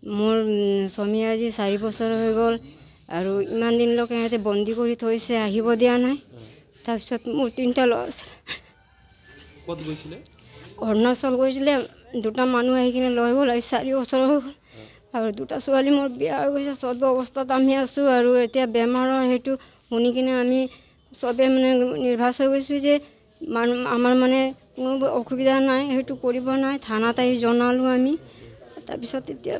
মোৰ স্বামী আজি 4 বছৰ হৈ গ'ল আৰু ইমান দিনলৈকে সিহঁতে বন্দী কৰি থৈছে, আহিব দিয়া নাই। তাৰপিছত মোৰ 3টা ল'ৰা ছোৱালী ক'ত গৈছিলে? অৰুণাচল গৈছিলে, 2টা মানুহ আহি কিনে লৈ গ'ল। আজি 4 বছৰ হৈ গ'ল আৰু 2টা ছোৱালী মোৰ বিয়া হৈ গৈছে। চব অৱস্থাত আমি আছোঁ আৰু এতিয়া বেমাৰৰ সেইটো শুনি কিনে আমি চবে মানে নিৰ্ভাস হৈ গৈছোঁ যে আমাৰ মানে কোনো অসুবিধা নাই, সেইটো কৰিব নাই। থানাত আহি জনালোঁ আমি। তাৰপিছত এতিয়া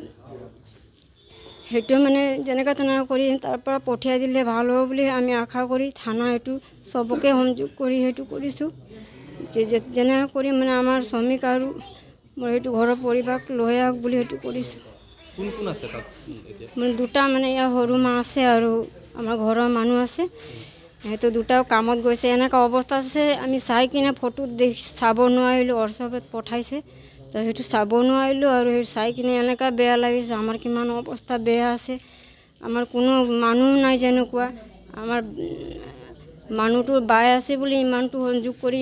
সেইটো মানে যেনেকৈ তেনেকৈ কৰি তাৰ পৰা পঠিয়াই দিলে ভাল হ'ব বুলি আমি আশা কৰি থানা এইটো চবকে সংযোগ কৰি সেইটো কৰিছোঁ যে যেনেকৈ কৰি মানে আমাৰ শ্ৰমিক আৰু মোৰ সেইটো ঘৰৰ পৰিবাৰক লৈ আহক বুলি সেইটো কৰিছোঁ। কোন কোন আছে তাত এতিয়া? মানে 2টা মানে ইয়াৰ সৰু মা আছে আৰু আমাৰ ঘৰৰ মানুহ আছে। সেইটো 2টাও কামত গৈছে, এনেকুৱা অৱস্থা আছে। আমি চাই কিনে ফটোত চাব নোৱাৰিলোঁ, হোৱাটছএপত পঠাইছে, তো সেইটো চাব নোৱাৰিলোঁ আৰু সেইটো চাই কিনে এনেকুৱা বেয়া লাগিছে। আমাৰ কিমান অৱস্থা বেয়া আছে, আমাৰ কোনো মানুহ নাই যেনেকুৱা। আমাৰ মানুহটো বাই আছে বুলি ইমানটো সংযোগ কৰি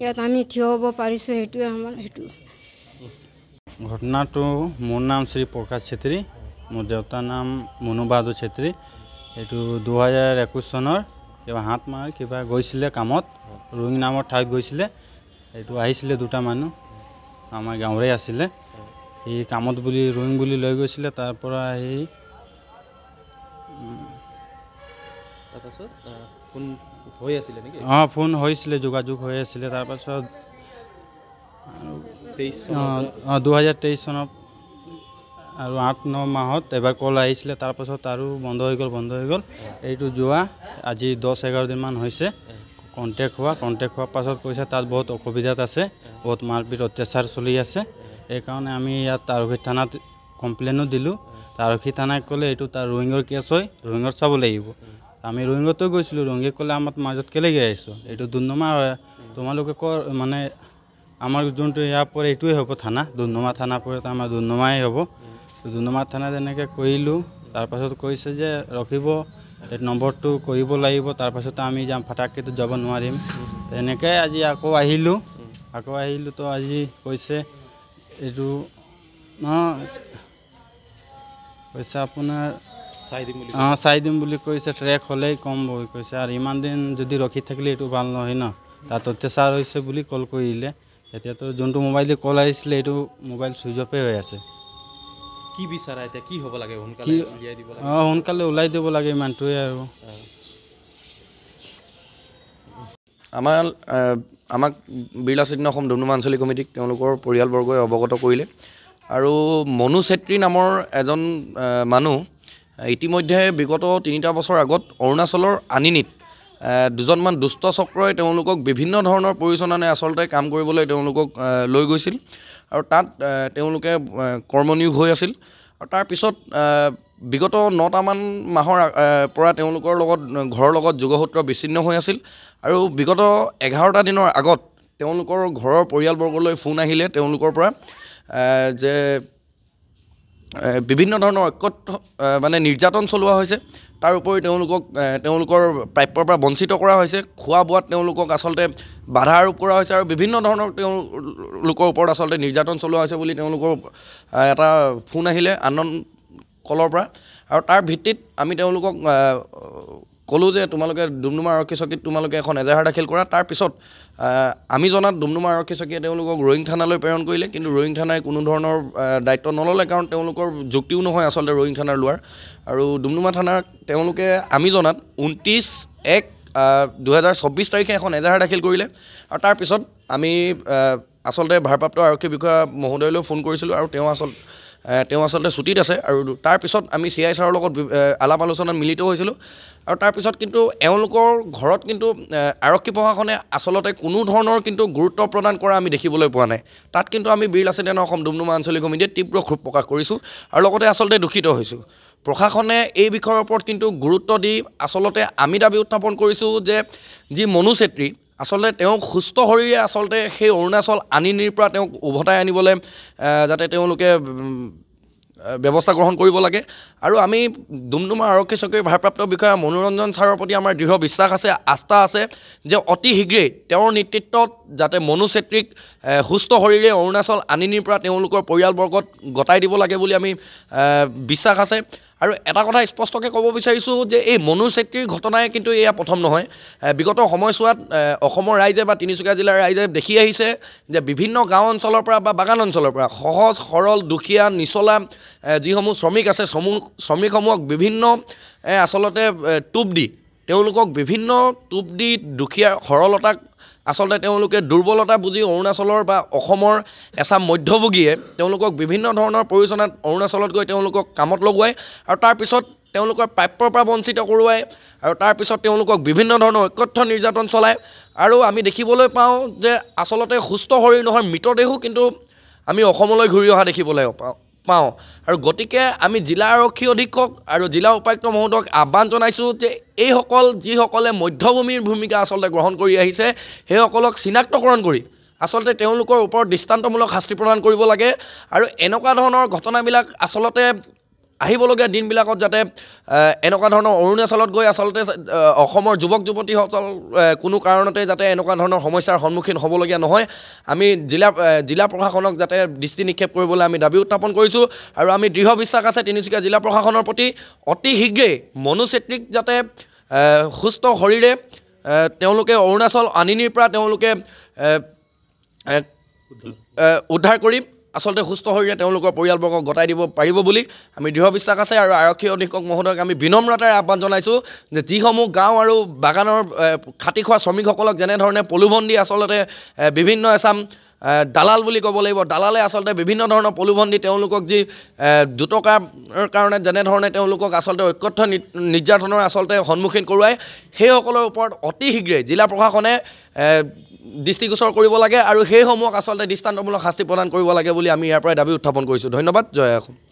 ইয়াত আমি থিয় হ'ব পাৰিছোঁ, সেইটোৱে আমাৰ সেইটো। ঘটনাটো মোৰ নাম শ্ৰী প্ৰকাশ ছেত্ৰী, মোৰ দেউতাৰ নাম মুনু বাহাদুৰ ছেত্ৰী। এইটো 2021 চনৰ কিবা 7 মাহ কিবা গৈছিলে কামত, ৰুইং নামৰ ঠাইত গৈছিলে। এইটো আহিছিলে 2টা মানুহ, আমাৰ গাঁৱৰে আছিলে। এই কামত বুলি ৰুইং বুলি লৈ গৈছিলে। তাৰ পৰা আহি তাৰপাছত ফোন হৈ আছিলে নেকি? ফোন হৈছিলে, যোগাযোগ হৈ আছিলে। তাৰপাছত 2023 চনত আৰু 8-9 মাহত এবাৰ কল আহিছিলে। তাৰপাছত আৰু বন্ধ হৈ গ'ল। এইটো যোৱা আজি 10-11 দিনমান হৈছে কণ্টেক্ট হোৱাৰ পাছত কৈছে তাত বহুত অসুবিধাত আছে, বহুত মাৰপিট অত্যাচাৰ চলি আছে। সেইকাৰণে আমি ইয়াত আৰক্ষী থানাত কমপ্লেইনো দিলোঁ। আৰক্ষী থানাই ক'লে এইটো তাৰ ৰুইঙৰ কেছ হয়, ৰুইঙত চাব লাগিব। আমি ৰুইঙতো গৈছিলোঁ, ৰুইঙে ক'লে আমাৰ মাজত কেলেগৈ আহিছোঁ, এইটো দুৰ্নমা হয়, তোমালোকে মানে আমাৰ যোনটো ইয়াৰ পৰে এইটোৱে হ'ব থানা, দুৰ্নমা থানা পৰে, আমাৰ দুৰ্নমাই হ'ব। দুৰ্নমা থানাত এনেকৈ কৰিলোঁ। তাৰপাছত কৈছে যে ৰখিব, এই নম্বৰটো কৰিব লাগিব, তাৰপাছত আমি যাম, ফাটাককেতো যাব নোৱাৰিম। তেনেকৈ আজি আকৌ আহিলোঁ তো আজি কৈছে এইটো কৈছে আপোনাৰ চাই দিম বুলি কৈছে। ট্ৰেক হ'লেই কম হৈ কৈছে, আৰু ইমান দিন যদি ৰখি থাকিলে এইটো ভাল নহয় ন। তাত অত্যাচাৰ হৈছে বুলি কল কৰিলে। এতিয়াতো যোনটো মোবাইল কল আহিছিলে এইটো মোবাইল ছুইচ অফে হৈ আছে। কি বিচাৰা এতিয়া, কি হ'ব লাগে? সোনকালে উলিয়াই দিব লাগে। সোনকালে ওলাই দিব লাগে, ইমানটোৱে আৰু। আমাক বীৰলাচিত অসম ডুমডুমা আঞ্চলিক কমিটিক তেওঁলোকৰ পৰিয়ালবৰ্গই অৱগত কৰিলে। আৰু মনু ছেত্ৰী নামৰ এজন মানুহ ইতিমধ্যে বিগত 3টা বছৰ আগত অৰুণাচলৰ আনিনীত 2জনমান দুষ্ট চক্ৰই তেওঁলোকক বিভিন্ন ধৰণৰ পৰিচালনাৰে আচলতে কাম কৰিবলৈ তেওঁলোকক লৈ গৈছিল আৰু তাত তেওঁলোকে কৰ্মনিয়োগ হৈ আছিল। আৰু তাৰপিছত বিগত 9টামান মাহৰ পৰা তেওঁলোকৰ লগত ঘৰৰ লগত যোগসূত্ৰ বিচ্ছিন্ন হৈ আছিল। আৰু বিগত 11টা দিনৰ আগত তেওঁলোকৰ ঘৰৰ পৰিয়ালবৰ্গলৈ ফোন আহিলে তেওঁলোকৰ পৰা যে বিভিন্ন ধৰণৰ মানে নিৰ্যাতন চলোৱা হৈছে। তাৰ উপৰি তেওঁলোকৰ প্ৰাপ্যৰ পৰা বঞ্চিত কৰা হৈছে, খোৱা বোৱাত তেওঁলোকক আচলতে বাধা আৰোপ কৰা হৈছে আৰু বিভিন্ন ধৰণৰ তেওঁলোকৰ ওপৰত আচলতে নিৰ্যাতন চলোৱা হৈছে বুলি তেওঁলোকৰ এটা ফোন আহিলে আনন কলৰ পৰা। আৰু তাৰ ভিত্তিত আমি তেওঁলোকক ক'লোঁ যে তোমালোকে ডুমডুমা আৰক্ষী চকীত তোমালোকে এখন এজাহাৰ দাখিল কৰা। তাৰপিছত আমি জনাত ডুমডুমা আৰক্ষী চকীয়ে তেওঁলোকক ৰুইং থানালৈ প্ৰেৰণ কৰিলে, কিন্তু ৰুইং থানাই কোনো ধৰণৰ দায়িত্ব নল'লে, কাৰণ তেওঁলোকৰ যুক্তিও নহয় আচলতে ৰুইং থানাৰ লোৱাৰ। আৰু ডুমডুমা থানাক তেওঁলোকে আমি জনাত 29/1/2024 তাৰিখে এখন এজাহাৰ দাখিল কৰিলে। আৰু তাৰপিছত আমি আচলতে ভাৰপ্ৰাপ্ত আৰক্ষী বিষয়া মহোদয়লৈ ফোন কৰিছিলোঁ, আৰু তেওঁ আচলতে ছুটীত আছে। আৰু তাৰপিছত আমি CI ছাৰৰ লগত আলাপ আলোচনাত মিলিত হৈছিলোঁ। আৰু তাৰপিছত কিন্তু এওঁলোকৰ ঘৰত কিন্তু আৰক্ষী প্ৰশাসনে আচলতে কোনো ধৰণৰ কিন্তু গুৰুত্ব প্ৰদান কৰা আমি দেখিবলৈ পোৱা নাই। তাত কিন্তু আমি বীৰলাচিত অসম ডুমডুমা আঞ্চলিক সমিতিয়ে তীব্ৰ ক্ষোভ প্ৰকাশ কৰিছোঁ আৰু লগতে আচলতে দুখিত হৈছোঁ। প্ৰশাসনে এই বিষয়ৰ ওপৰত কিন্তু গুৰুত্ব দি আচলতে আমি দাবী উত্থাপন কৰিছোঁ যে যি মনু ছেত্ৰী আচলতে তেওঁক সুস্থ শৰীৰে আচলতে সেই অৰুণাচল আনিনীৰ পৰা তেওঁক উভতাই আনিবলৈ যাতে তেওঁলোকে ব্যৱস্থা গ্ৰহণ কৰিব লাগে আৰু আমি ডুমডুমা আৰক্ষী চকীৰ ভাৰপ্ৰাপ্ত বিষয়া মনোৰঞ্জন ছাৰৰ প্ৰতি আমাৰ দৃঢ় বিশ্বাস আছে, আস্থা আছে যে অতি শীঘ্ৰেই তেওঁৰ নেতৃত্বত যাতে মনু চেত্ৰীক সুস্থ শৰীৰে অৰুণাচল আনিনীৰ পৰা তেওঁলোকৰ পৰিয়ালবৰ্গত গতাই দিব লাগে বুলি আমি বিশ্বাস আছে। আৰু এটা কথা স্পষ্টকৈ ক'ব বিচাৰিছোঁ যে এই মনু চেত্ৰীৰ ঘটনাই কিন্তু এয়া প্ৰথম নহয়। বিগত সময়ছোৱাত অসমৰ ৰাইজে বা তিনিচুকীয়া জিলাৰ ৰাইজে দেখি আহিছে যে বিভিন্ন গাঁও অঞ্চলৰ পৰা বা বাগান অঞ্চলৰ পৰা সহজ সৰল দুখীয়া নিচলা যিসমূহ শ্ৰমিক আছে শ্ৰমিকসমূহক বিভিন্ন আচলতে টোপ দি দুখীয়া সৰলতাক আচলতে তেওঁলোকে দুৰ্বলতা বুজি অৰুণাচলৰ বা অসমৰ এচাম মধ্যভোগীয়ে তেওঁলোকক বিভিন্ন ধৰণৰ প্ৰয়োজনত অৰুণাচলত গৈ তেওঁলোকক কামত লগোৱায় আৰু তাৰপিছত তেওঁলোকৰ প্ৰাপ্যৰ পৰা বঞ্চিত কৰোৱায় আৰু তাৰপিছত তেওঁলোকক বিভিন্ন ধৰণৰ অকথ্য নিৰ্যাতন চলায়। আৰু আমি দেখিবলৈ পাওঁ যে আচলতে সুস্থ শৰীৰ নহয় মৃতদেহো কিন্তু আমি অসমলৈ ঘূৰি অহা দেখিবলৈ পাওঁ। আৰু গতিকে আমি জিলা আৰক্ষী অধীক্ষক আৰু জিলা উপায়ুক্ত মহোদয়ক আহ্বান জনাইছোঁ যে এইসকল যিসকলে মধ্যভূমিৰ ভূমিকা আচলতে গ্ৰহণ কৰি আহিছে সেইসকলক চিনাক্তকৰণ কৰি আচলতে তেওঁলোকৰ ওপৰত দৃষ্টান্তমূলক শাস্তি প্ৰদান কৰিব লাগে আৰু এনেকুৱা ধৰণৰ ঘটনাবিলাক আচলতে আহিবলগীয়া দিনবিলাকত যাতে এনেকুৱা ধৰণৰ অৰুণাচলত গৈ আচলতে অসমৰ যুৱক যুৱতীসকল কোনো কাৰণতে যাতে এনেকুৱা ধৰণৰ সমস্যাৰ সন্মুখীন হ'বলগীয়া নহয় আমি জিলা প্ৰশাসনক যাতে দৃষ্টি নিক্ষেপ কৰিবলৈ আমি দাবী উত্থাপন কৰিছোঁ। আৰু আমি দৃঢ় বিশ্বাস আছে তিনিচুকীয়া জিলা প্ৰশাসনৰ প্ৰতি অতি শীঘ্ৰেই মনু চেত্ৰীক যাতে সুস্থ শৰীৰে তেওঁলোকে অৰুণাচল আনিনীৰ পৰা তেওঁলোকে উদ্ধাৰ কৰি আচলতে সুস্থ শৰীৰে তেওঁলোকৰ পৰিয়ালবৰ্গক গতাই দিব পাৰিব বুলি আমি দৃঢ় বিশ্বাস আছে। আৰু আৰক্ষী অধীক্ষক মহোদয়ক আমি বিনম্ৰতাৰে আহ্বান জনাইছোঁ যে যিসমূহ গাঁও আৰু বাগানৰ খাটি খোৱা শ্ৰমিকসকলক যেনেধৰণে প্ৰলোভন দি আচলতে বিভিন্ন এচাম দালাল বুলি ক'ব লাগিব, দালালে আচলতে বিভিন্ন ধৰণৰ প্ৰলোভন দি তেওঁলোকক যি দুটকাৰ কাৰণে যেনেধৰণে তেওঁলোকক আচলতে অকথ্য নিৰ্যাতনৰ আচলতে সন্মুখীন কৰোৱায় সেইসকলৰ ওপৰত অতি শীঘ্ৰেই জিলা প্ৰশাসনে দৃষ্টিগোচৰ কৰিব লাগে আৰু সেইসমূহক আচলতে দৃষ্টান্তমূলক শাস্তি প্ৰদান কৰিব লাগে বুলি আমি ইয়াৰ পৰাই দাবী উত্থাপন কৰিছোঁ। ধন্যবাদ। জয় অসম।